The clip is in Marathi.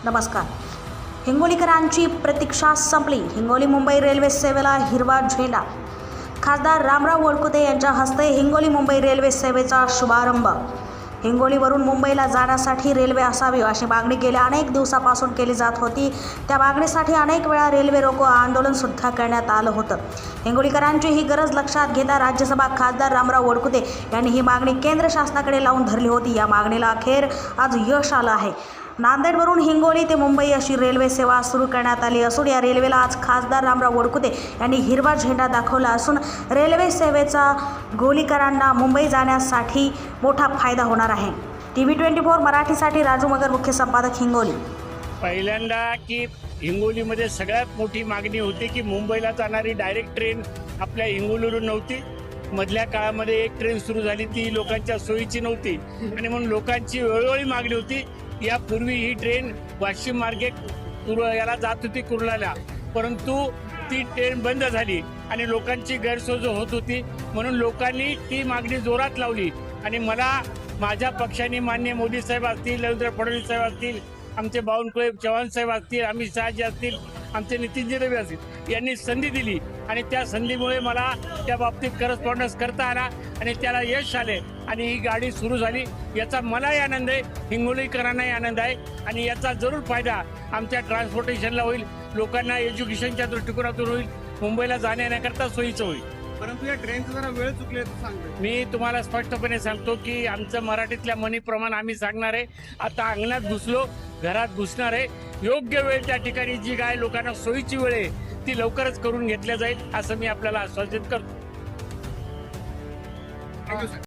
नमस्कार. हिंगोलीकरांची प्रतीक्षा संपली. हिंगोली मुंबई रेल्वे सेवेला हिरवा झेंडा. खासदार रामराव वडकुते यांच्या हस्ते हिंगोली मुंबई रेल्वे सेवेचा शुभारंभ. हिंगोलीवरून मुंबईला जाण्यासाठी रेल्वे असावी अशी मागणी गेल्या अनेक दिवसापासून केली जात होती. त्या मागणीसाठी अनेक वेळा रेल्वे रोको आंदोलन सुद्धा करण्यात आलं होतं. हिंगोलीकरांची ही गरज लक्षात घेता राज्यसभा खासदार रामराव वडकुते यांनी ही मागणी केंद्र शासनाकडे लावून धरली होती. या मागणीला अखेर आज यश आलं आहे. नांदेडवरून हिंगोली ते मुंबई अशी रेल्वे सेवा सुरू करण्यात आली असून या रेल्वेला आज खासदार रामराव वडकुते यांनी हिरवा झेंडा दाखवला असून रेल्वे सेवेचा गोलीकरांना मुंबई जाण्यासाठी मोठा फायदा होणार आहे. TV24 मराठीसाठी राजू मगर, मुख्य संपादक, हिंगोली. पहिल्यांदा की हिंगोलीमध्ये सगळ्यात मोठी मागणी होती की मुंबईला जाणारी डायरेक्ट ट्रेन आपल्या हिंगोलीवरून नव्हती. मधल्या काळामध्ये एक ट्रेन सुरू झाली, ती लोकांच्या सोयीची नव्हती आणि म्हणून लोकांची वेळोवेळी मागणी होती. यापूर्वी ही ट्रेन वाशिम मार्गे याला जात होती कुर्ल्याला, परंतु ती ट्रेन बंद झाली आणि लोकांची गैरसोय होत होती. म्हणून लोकांनी ती मागणी जोरात लावली आणि मला माझ्या पक्षाने माननीय मोदी साहेब असतील, देवेंद्र फडणवीस साहेब असतील, आमचे बावनकुळे चव्हाण साहेब असतील, अमित शहाजी असतील, आमचे नितीनजी रवी असतील, यांनी संधी दिली आणि त्या संधीमुळे मला त्या बाबतीत करस्पॉन्डन्स करता आला आणि त्याला यश आले आणि ही गाडी सुरू झाली. याचा मलाही आनंद आहे, हिंगोलीकरांनाही आनंद आहे आणि याचा जरूर फायदा आमच्या ट्रान्सपोर्टेशनला होईल, लोकांना एज्युकेशनच्या दृष्टिकोनातून होईल, मुंबईला जाण्याकरता सोयीचं होईल. परंतु या ट्रेनचा जरा वेळ चुकले तर सांगतो. मी तुम्हाला स्पष्टपणे सांगतो की आमचं मराठीतल्या म्हणीप्रमाणे आम्ही सांगणार आहे. आता अंगणात घुसलो, घरात घुसणार आहे. योग्य वेळ त्या ठिकाणी जी काय लोकांना सोयीची वेळ आहे ती लवकरच करून घेतल्या जाईल असं मी आपल्याला आश्वासित करतो. Thank you sir.